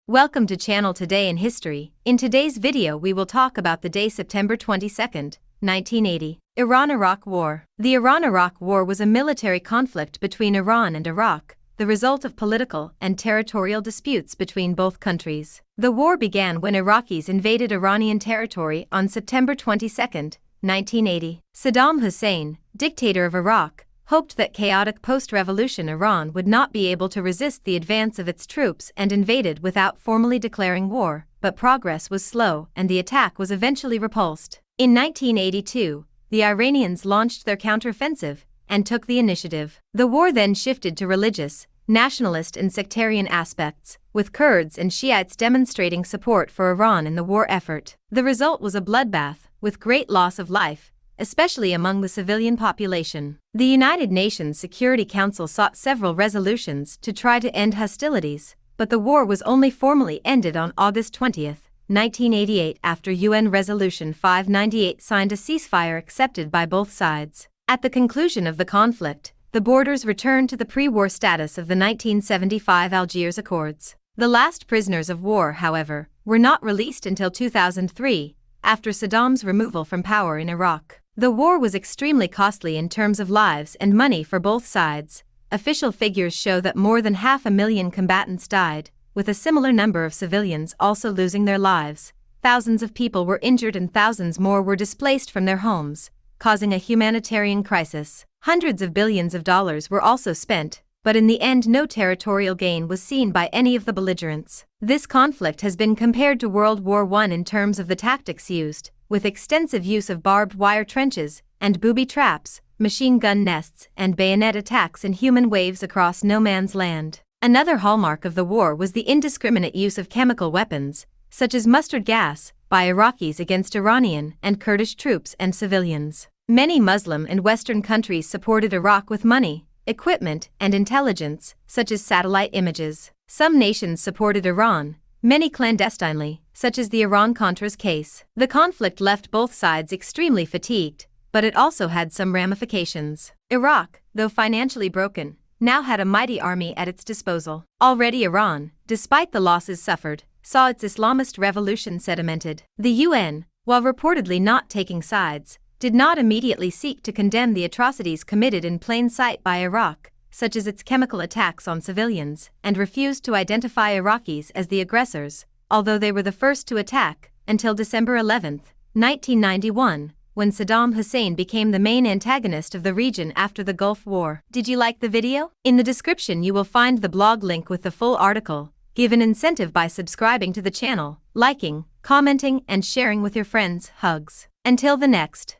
Welcome to Channel Today in History. In today's video we will talk about the day September 22, 1980. Iran-Iraq War. The Iran-Iraq War was a military conflict between Iran and Iraq, the result of political and territorial disputes between both countries. The war began when Iraqis invaded Iranian territory on September 22, 1980. Saddam Hussein, dictator of Iraq, hoped that chaotic post-revolution Iran would not be able to resist the advance of its troops and invaded without formally declaring war, but progress was slow and the attack was eventually repulsed. In 1982, the Iranians launched their counteroffensive and took the initiative. The war then shifted to religious, nationalist and sectarian aspects, with Kurds and Shiites demonstrating support for Iran in the war effort. The result was a bloodbath, with great loss of life, especially among the civilian population. The United Nations Security Council sought several resolutions to try to end hostilities, but the war was only formally ended on August 20, 1988 after UN Resolution 598 signed a ceasefire accepted by both sides. At the conclusion of the conflict, the borders returned to the pre-war status of the 1975 Algiers Accords. The last prisoners of war, however, were not released until 2003, after Saddam's removal from power in Iraq. The war was extremely costly in terms of lives and money for both sides. Official figures show that more than 500,000 combatants died, with a similar number of civilians also losing their lives. Thousands of people were injured and thousands more were displaced from their homes, causing a humanitarian crisis. Hundreds of billions of dollars were also spent, but in the end no territorial gain was seen by any of the belligerents. This conflict has been compared to World War I in terms of the tactics used, with extensive use of barbed wire trenches and booby traps, machine gun nests and bayonet attacks in human waves across no man's land. Another hallmark of the war was the indiscriminate use of chemical weapons, such as mustard gas, by Iraqis against Iranian and Kurdish troops and civilians. Many Muslim and Western countries supported Iraq with money, equipment and intelligence, such as satellite images. Some nations supported Iran, many clandestinely, such as the Iran-Contras case. The conflict left both sides extremely fatigued, but it also had some ramifications. Iraq, though financially broken, now had a mighty army at its disposal. Already Iran, despite the losses suffered, saw its Islamist revolution sedimented. The UN, while reportedly not taking sides, did not immediately seek to condemn the atrocities committed in plain sight by Iraq, such as its chemical attacks on civilians, and refused to identify Iraqis as the aggressors, although they were the first to attack, until December 11, 1991, when Saddam Hussein became the main antagonist of the region after the Gulf War. Did you like the video? In the description you will find the blog link with the full article. Give an incentive by subscribing to the channel, liking, commenting and sharing with your friends. Hugs. Until the next.